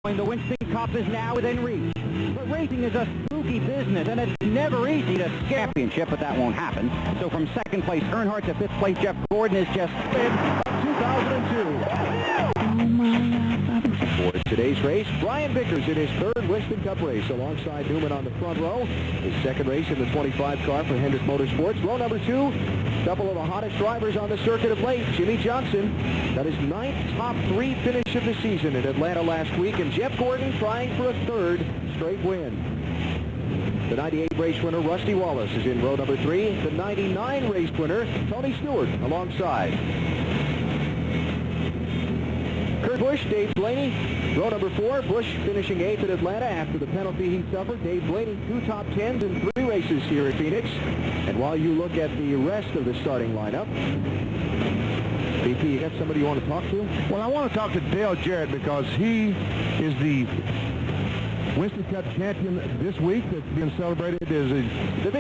The Winston Cup is now within reach. But racing is a spooky business, and it's never easy to championship, but that won't happen. So from second place Earnhardt to fifth place Jeff Gordon is just in 2002. For today's race, Brian Vickers in his third Winston Cup race alongside Newman on the front row. His second race in the 25 car for Hendrick Motorsports. Row number 2, couple of the hottest drivers on the circuit of late. Jimmy Johnson got his 9th top 3 finish of the season in Atlanta last week, and Jeff Gordon trying for a third straight win. The 98 race winner, Rusty Wallace, is in row number 3. The 99 race winner, Tony Stewart, alongside. Kurt Busch, Dave Blaney, row number 4. Busch finishing 8th at Atlanta after the penalty he suffered. Dave Blaney, 2 top 10s in 3 races here at Phoenix. And while you look at the rest of the starting lineup, BP, you got somebody you want to talk to? Well, I want to talk to Dale Jarrett because he is the Winston Cup champion this week that's being celebrated as a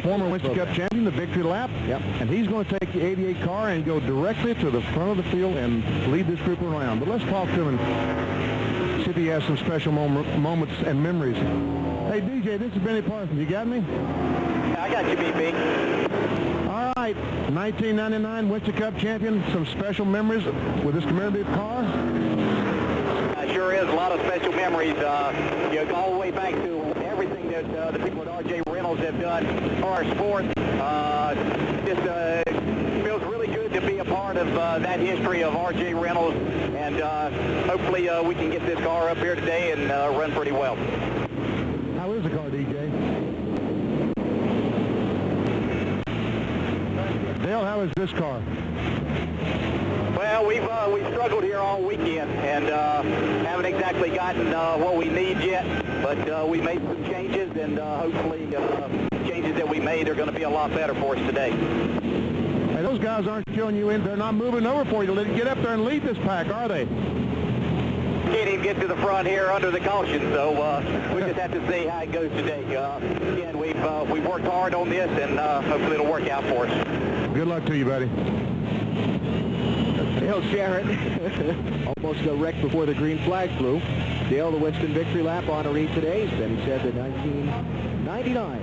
former Winston Cup champion, the victory lap. Yep. And he's going to take the 88 car and go directly to the front of the field and lead this group around. But let's talk to him and see if he has some special moments and memories. Hey, DJ, this is Benny Parsons. You got me? I got you, BP. All right, 1999 Winston Cup champion. Some special memories with this commemorative car? Sure is. A lot of special memories. You go all the way back to everything that the people at R.J. Reynolds have done for our sport. Just feels really good to be a part of that history of R.J. Reynolds, and hopefully we can get this car up here today and run pretty well. How is the car, DJ? Dale, how is this car? Well, we've struggled here all weekend and haven't exactly gotten what we need yet, but we made some changes, and hopefully changes that we made are going to be a lot better for us today. Hey, those guys aren't showing you in. They're not moving over for you to get up there and lead this pack, are they? Can't even get to the front here under the caution, so we just have to see how it goes today. Again, we've worked hard on this, and hopefully it'll work out for us. Good luck to you, buddy. Dale Jarrett almost got wrecked before the green flag flew. Dale, the Winston victory lap honoree today. Then he said that 1999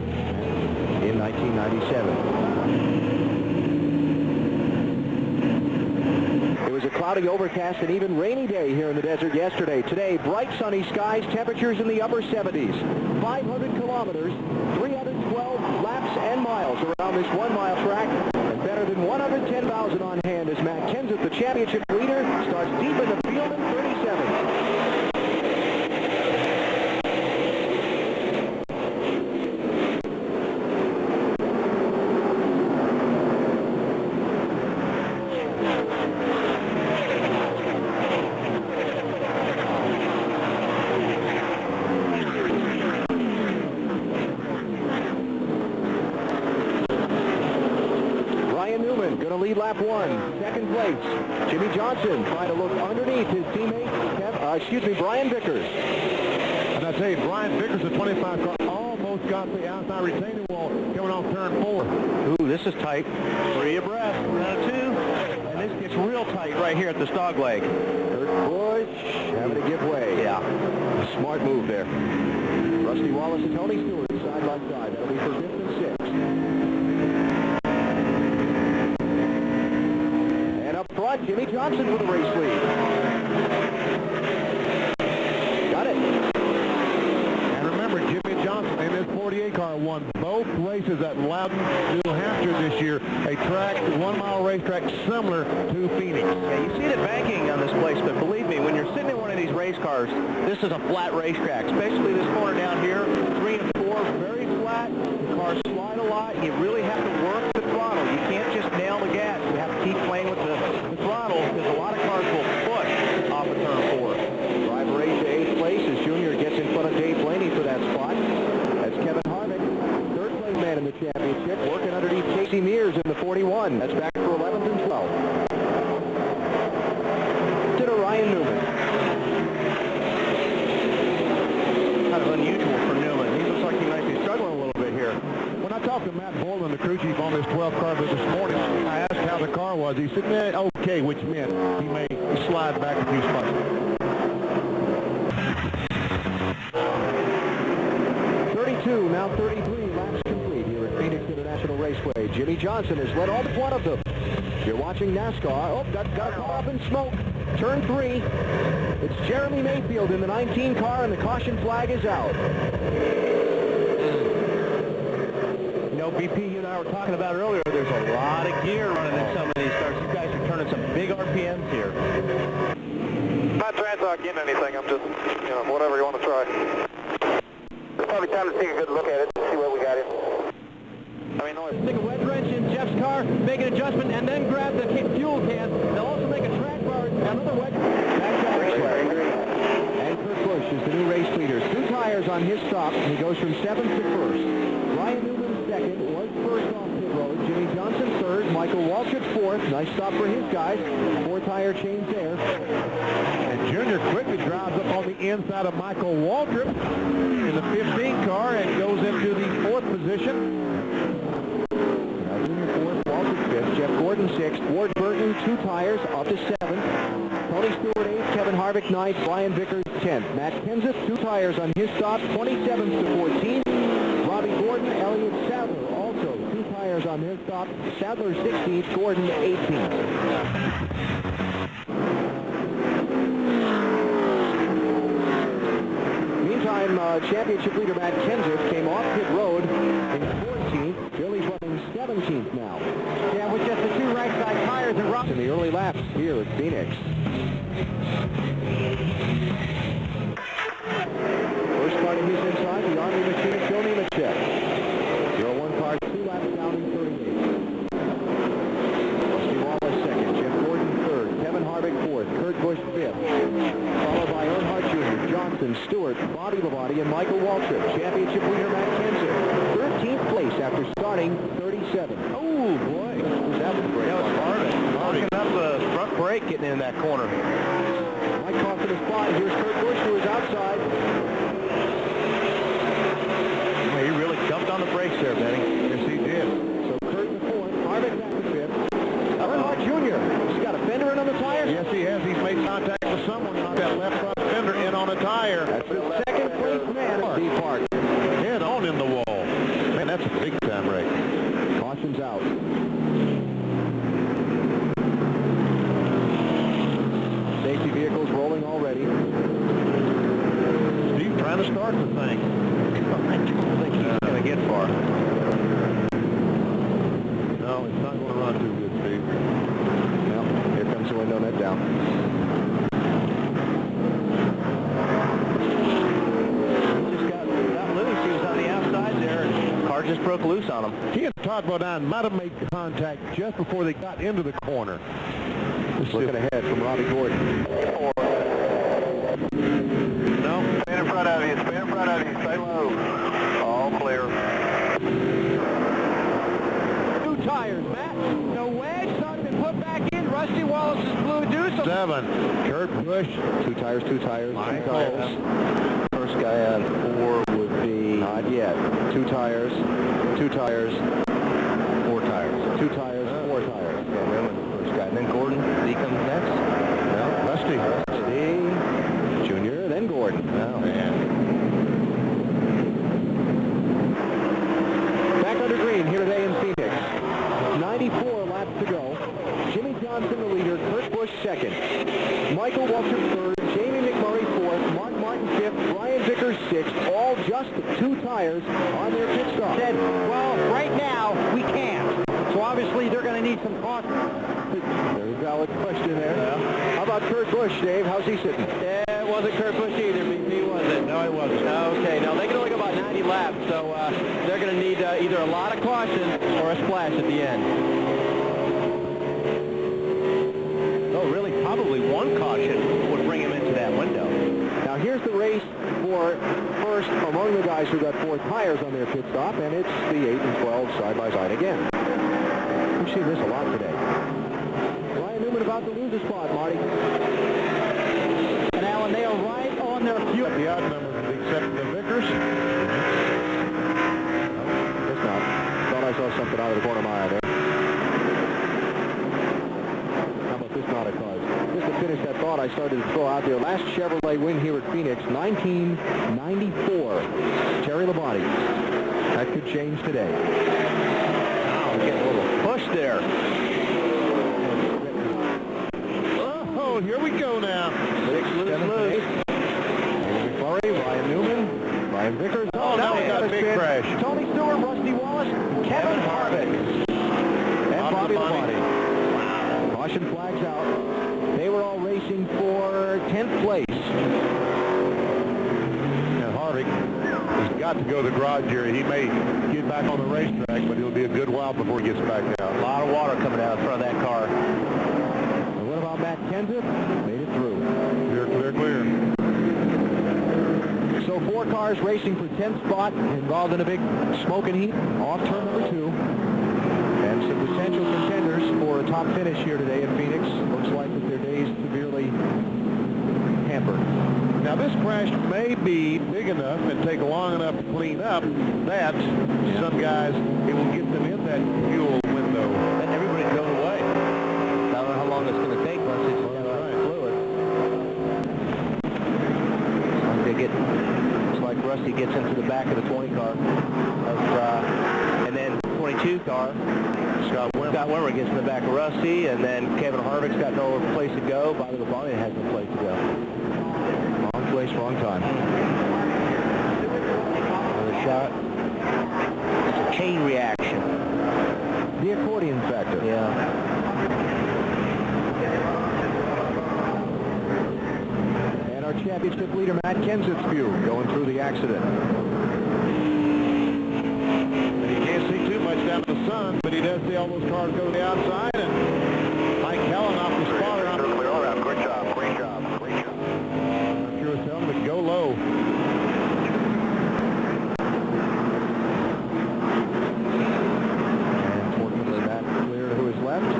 in 1997. It was a cloudy, overcast, and even rainy day here in the desert yesterday. Today, bright sunny skies, temperatures in the upper 70s. 500 kilometers, 312 laps and miles around this 1-mile track. And better than 110,000 on hand as Matt Kenseth, the championship leader, starts deep in the field in 37th. Going to lead lap 1. Second place, Jimmy Johnson trying to look underneath his teammate, Brian Vickers. And I tell you, Brian Vickers, the 25 car, almost got the outside retaining wall coming off turn 4. Ooh, this is tight. 3 abreast, round 2, and this gets real tight right here at the dog leg. Kurt Busch having to give way. Yeah. Smart move there. Rusty Wallace and Tony Stewart side by side. That'll be for 5th and 6th. Jimmy Johnson with the race lead. Got it. And remember, Jimmy Johnson in his 48 car won both races at Loudon, New Hampshire this year. A track, 1-mile racetrack similar to Phoenix. Yeah, you see the banking on this place, but believe me, when you're sitting in one of these race cars, this is a flat racetrack, especially this corner down here, 3 and 4, very flat. The cars slide a lot. You really have to work the throttle. You can't just nail the gas. You have to keep playing with the throttle, because a lot of cars will push off of turn 4. Driver race to 8th place as Junior gets in front of Dave Blaney for that spot. That's Kevin Harvick, 3rd place man in the championship, working underneath Casey Mears in the 41. That's back for 11th and 12th. To Ryan Newman. Kind of unusual for Newman. He looks like he might be struggling a little bit here. When I talked to Matt Boland, the crew chief on this 12 car this morning, I asked how the car was. He said, okay, which meant he may slide back a few spots. 32, now 33 laps complete here at Phoenix International Raceway. Jimmy Johnson has led all but one of them. You're watching NASCAR. Oh, got caught up in smoke. Turn 3. It's Jeremy Mayfield in the 19 car, and the caution flag is out. You know, BP, you and I were talking about earlier, there's a lot of gear running in some of these cars. You guys are turning some big RPMs here. Not trying to get anything. I'm just, you know, whatever you want to try. It's probably time to take a good look at it and see what we got here. I mean, stick a wedge wrench in Jeff's car, make an adjustment, and then grab the fuel can. They'll also make a track bar, another wedge. And Kurt Busch is the new race leader. 2 tires on his stop. He goes from 7th to 1st. Brian Newman second, was first off pit road. Jimmy Johnson third. Michael Waltrip 4th. Nice stop for his guys. 4-tire change there. And Junior quickly drives up on the inside of Michael Waltrip in the 15 car and goes into the 4th position. Junior 4th, Waltrip 5th, Jeff Gordon 6th, Ward Burton 2 tires up to 7th, Tony Stewart 8th, Kevin Harvick 9th, Brian Vickers 10th, Matt Kenseth 2 tires on his stop, 27th to 14th, Robbie Gordon, Elliott Sadler also 2 tires on his stop, Sadler 16th, Gordon 18th. Meantime, championship leader Matt Kenseth came off pit road in 14th. Billy's running 17th now. Yeah, with just the 2 right side tires and rocks. In the early laps here at Phoenix. First car to his inside, the Army machinist Joe Nemechek. 01 car, 2 laps down in 38th. Rusty Wallace second, Jeff Gordon third, Kevin Harvick 4th, Kurt Busch 5th. Followed by Earnhardt Jr., Johnson, Stewart, Bobby Labonte, and Michael Waltrip. Championship leader Matt Kenseth. 13th place after starting 37. Oh, boy. That was great. That was Harvick. Locking up the front brake getting in that corner. Mike caught for the spot. Here's Kurt Busch, who is outside. Well, he really jumped on the brakes there, Benny. Yes, he did. So Kurt in the 4th, Harvick back to 5th. Earnhardt Jr. He's got a fender in on the tire. Yes, he has. He's made contact with someone. Knocked that left front fender in on a tire. That's the second place man at D Park. Head on in the wall. Man, that's a big time wreck. Caution's out. Safety vehicles rolling already. Steve trying to start the thing. I don't think he's going to get far. No, it's not going to run too good, Steve. Well, here comes the window net down. Just broke loose on him. He and Todd Bodine might have made contact just before they got into the corner. Just looking ahead from Robbie Gordon. No, stay in front of you, stay in front of you, stay low. All clear. 2 tires, Matt. No wedge, starting to put back in. Rusty Wallace's blue deuce. 7. Kurt Busch. 2 tires, 2 tires, 2 tires. First guy on 4 would be... Not yet. 2 tires, 2 tires, 4 tires. 2 tires, 4 tires. Yeah, remember the first guy. And then Gordon, he comes next. No, Rusty. Rusty Jr., then Gordon. Oh, Man. Back under green here today in Phoenix. 94 laps to go. Jimmy Johnson the leader, Kurt Busch second. Michael Waltrip third, Jamie McMurray fourth, Mark Martin fifth, Brian Vickers sixth, all just 2 tires on their pit stop. Said, well, right now, we can't. So obviously, they're going to need some caution. There's a valid question there. Yeah. How about Kurt Busch, Dave? How's he sitting? Yeah, it wasn't Kurt Busch either, BP, was it? No, it wasn't. Okay, now they can only go about 90 laps, so they're going to need either a lot of caution or a splash at the end. Oh, really, probably 1 caution would bring him into that window. Now here's the race for first among the guys who got 4 tires on their pit stop, and it's the 8 and 12 side by side again. We've seen this a lot today. Ryan Newman about to lose a spot, Marty. And Alan, they are right on their fuel. The odd number except the Vickers. Guess not. Thought I saw something out of the corner of my eye there. How about this not a cause? Just a finish that thought I started to throw out there. Last Chevrolet win here at Phoenix, 1994. Terry Labonte. That could change today. Wow, getting a little push there. Oh, here we go now. 6, 7, 8. McFlurry, Ryan Newman, Brian Vickers. Oh, now we got a big crash. Tony Stewart, Rusty Wallace, Kevin Harvick, and Bobby Labonte. Wow. Caution flags out. They were all racing for 10th place. And Harvick has got to go to the garage area. He may get back on the racetrack, but it'll be a good while before he gets back out. A lot of water coming out in front of that car. And what about Matt Kenseth? Made it through. Clear. So 4 cars racing for 10th spot, involved in a big smoke and heat off turn number 2. And some potential contenders for a top finish here today in Phoenix. Looks like that their day is severely hampered. Now this crash may be big enough and take long enough to clean up that some guys, it will get them in that fuel window. And everybody's going away. I don't know how long it's going to take once it's fluid. Looks like Rusty gets into the back of the 20 car. And then 22 car. Scott Wimmer gets in the back of Rusty, and then Kevin Harvick's got no place to go. Bobby Labonte has no place to go. Wrong place, wrong time. Another shot. It's a chain reaction. The accordion factor. Yeah. And our championship leader, Matt Kenseth's view, going through the accident. And you can't see too much down in the sun, but he does see all those cars go to the outside, and Mike Helen off the spotter. Clear all around. Good job. Great job. Great job. I'm sure it's telling him to go low. And fortunately, Matt clear to his left.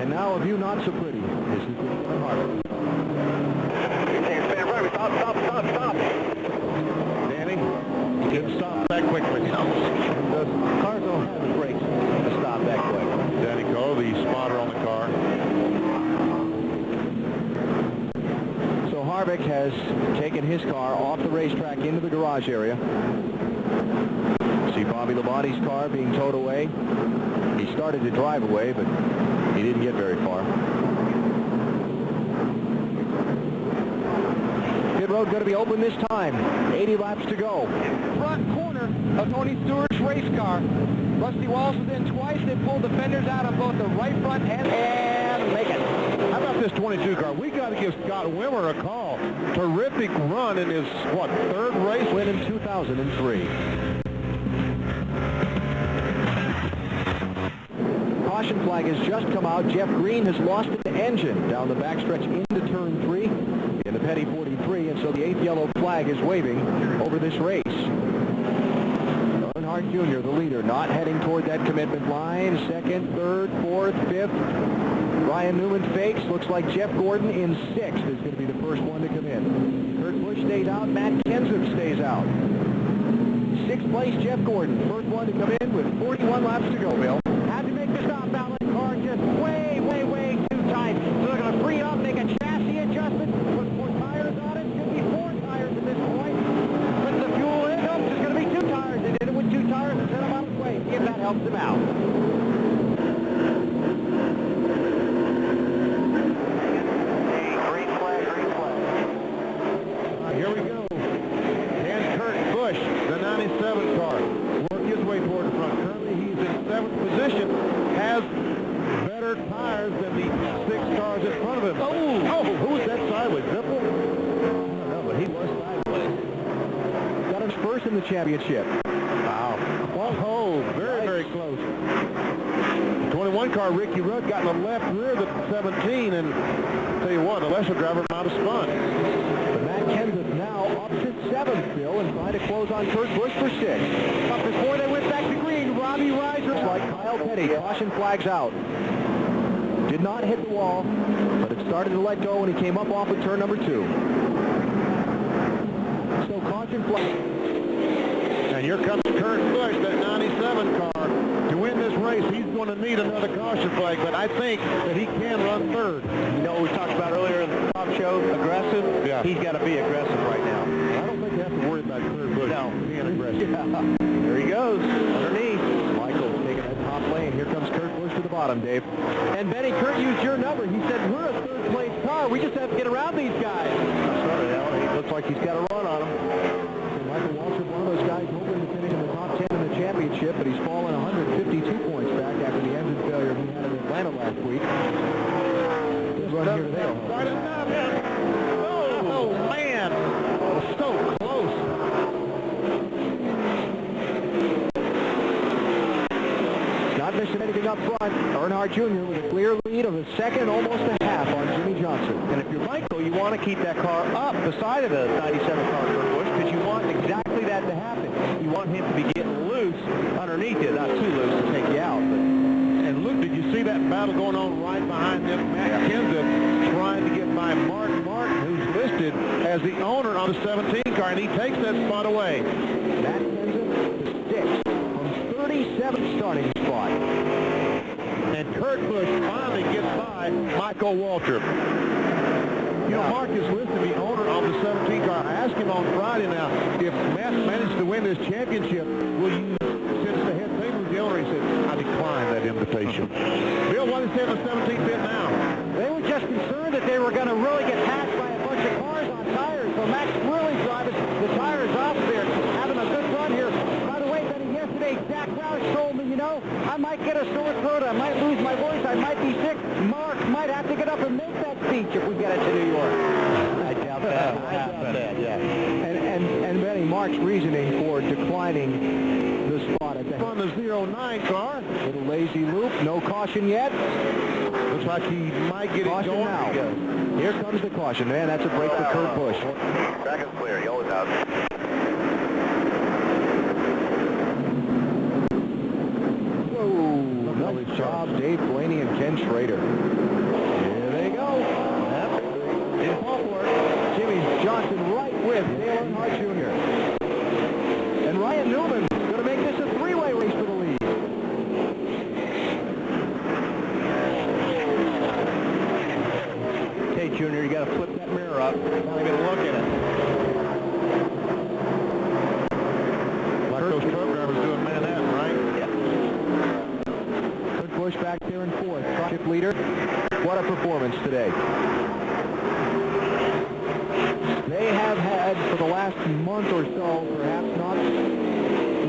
And now a view not so pretty. This is Kevin Harvick. Stop. Danny, you didn't stop that quickly. The cars don't have the brakes to stop that quick. Danny Cole, the spotter on the car. So Harvick has taken his car off the racetrack into the garage area. See Bobby Labonte's car being towed away. He started to drive away, but he didn't get very far. Pit road going to be open this time. 80 laps to go. Front corner of Tony Stewart's race car. Rusty Wallace was in twice. They pulled the fenders out on both the right front and make it. How about this 22 car? We got to give Scott Wimmer a call. Terrific run in his, what, 3rd race? Win in 2003. Caution flag has just come out. Jeff Green has lost the engine down the backstretch into turn 3 in the Petty 43, and so the 8th yellow flag is waving over this race. Earnhardt Jr., the leader, not heading toward that commitment line. 2nd, 3rd, 4th, 5th. Ryan Newman fakes. Looks like Jeff Gordon in 6th is going to be the first one to come in. Kurt Busch stays out. Matt Kenseth stays out. 6th place, Jeff Gordon. First one to come in with 41 laps to go, Bill. Had to make the stop. That car just way too tight. So they're going to free up, make a chassis adjustment, put 4 tires on it. Could be 4 tires at this point. Put the fuel in. Nope, just going to be 2 tires. They did it with 2 tires and sent them out of the way. See if that helps them out. Green flag. Here we go. And Kurt Busch, the 97 car, work his way toward the front. Currently, he's in 7th position, has better tires than the 6 cars in front of him. Oh, who was that sideways? Zippel? I don't know, but he was sideways. Got him first in the championship. Wow. Oh, very close. The 21 car, Ricky Rudd, got in the left rear of the 17, and I'll tell you what, the lesser driver might have spun. But Matt Kenseth now up to 7th, Bill, and trying to close on Kurt Busch for 6th. But before they went back to green, Robbie Reiser. Like Kyle Petty, caution flags out. Did not hit the wall, but it started to let go when he came up off of turn number 2. So caution flag. And here comes Kurt Busch, that 97 car, To win this race, he's going to need another caution flag, but I think that he can run third. You know what we talked about earlier in the top show, aggressive? Yeah. He's got to be aggressive right now. I don't think you have to worry about Kurt Busch being aggressive. Yeah. There he goes, underneath. Michael's taking that top lane. Here comes Kurt Busch to the bottom, Dave. And Benny, Kurt used your number. He said, we're a third-place car. We just have to get around these guys. Sorry, Alan. He looks like he's got a run on him. So Michael Waltrip, one of those guys hoping to finish in the top 10 in the championship, but he's fallen 152 points back after the engine failure he had in Atlanta last week. This run here today. Right enough. Oh, man. So close. Not missing anything up front. Earnhardt Jr. with a clear lead of a second, almost a half on Jimmy Johnson. And if you're Michael, you want to keep that car up beside of the 97 car Kurt Busch because you want exactly that to happen. You want him to be getting loose underneath you, not too loose to take you out. But And Luke, did you see that battle going on right behind them? Matt Kenseth trying to get by Martin Martin, who's listed as the owner on the 17 car, and he takes that spot away. Matt Kenseth to 6 from 37 starting spot. And Kurt Busch finally gets by Michael Waltrip. You know, Mark is listed the owner of the 17 car. I asked him on Friday now, if Matt managed to win this championship, will you, since the head table the owner, he said, I decline that invitation. Bill, what is he in the 17 pit now? They were just concerned that they were going to really get passed by a bunch of cars on tires. So Max really driving the tires off there, having a good run here. By the way, Benny, yesterday Zach Roush told me, you know, I might get a sore throat, I might lose my voice, I might be sick. Mark might have to get up and make that speech if we get it to New York. I doubt that. I doubt that, yeah. And Benny, Mark's reasoning for declining the spot at the On the 09 car. little lazy loop, no caution yet. Looks like he might get Caution it going. now. Here comes the caution. Man, that's a break for Kurt Busch. Track is clear. He always has. Whoa, nice job, Dave Blaney and Ken Schrader. Here they go. Didn't fall for it. Jimmy Johnson right with Dale Earnhardt Jr. And Ryan Newman going to make this a three-way race for the lead. Hey, Junior, you got to flip that mirror up. Not even look at it. Like those truck drivers doing Manhattan, right? Yeah. Kurt Busch back there in fourth. Chip leader. What a performance today. They have had, for the last month or so, perhaps not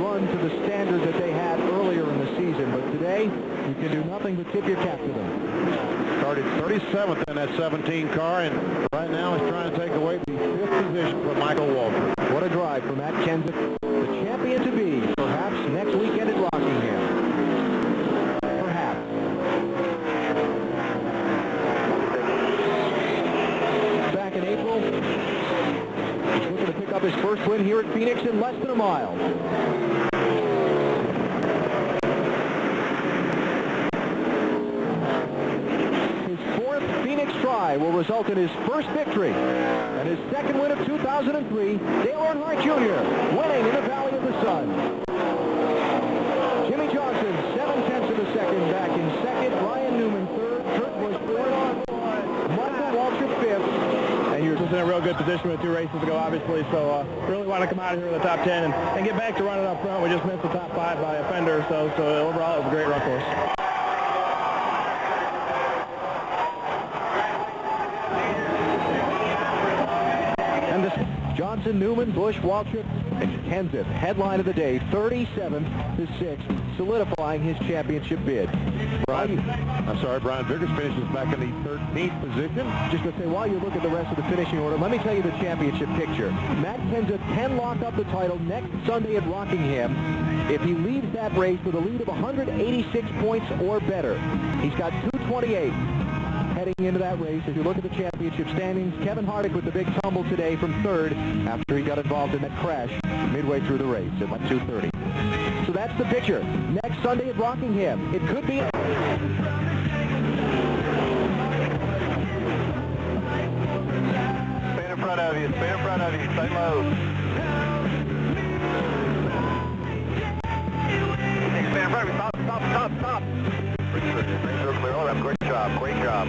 run to the standard that they had earlier in the season, but today, you can do nothing but tip your cap to them. Started 37th in that 17 car, and right now he's trying to take away the 5th position from Michael Waltrip. What a drive for Matt Kenseth, the champion to be, perhaps next weekend at Rockingham. Perhaps. Back in April, he's looking to pick up his first win here at Phoenix in less than a mile. His fourth Phoenix try will result in his first victory and his second win of 2003, Dale Earnhardt Jr. winning in the Valley of the Sun. Jimmy Johnson, 7/10 of a second back in second. Ryan Newman third. Kurt Busch fourth. Michael Waltrip fifth. And you're just in a real good position with 2 races to go, obviously. So really want to come out of here with the top 10 and get back to running up front. We just missed the top 5 by a fender or so. So overall, it was a great run for us. And this Johnson, Newman, Busch, Waltrip, and Kenseth. Headline of the day, 37th to 6th, solidifying his championship bid. Brian Vickers finishes back in the 13th position. Just to say, while you look at the rest of the finishing order, let me tell you the championship picture. Matt Kenseth can lock up the title next Sunday at Rockingham if he leaves that race with a lead of 186 points or better. He's got 228 heading into that race. If you look at the championship standings, Kevin Harvick with the big tumble today from third after he got involved in that crash midway through the race at like 2:30. So that's the picture. Next Sunday at Rockingham. It could be... Stay in front of you. Stay in front of you. Stay low. Stay in front of you. Stop. Stop. Clear. Oh, great job.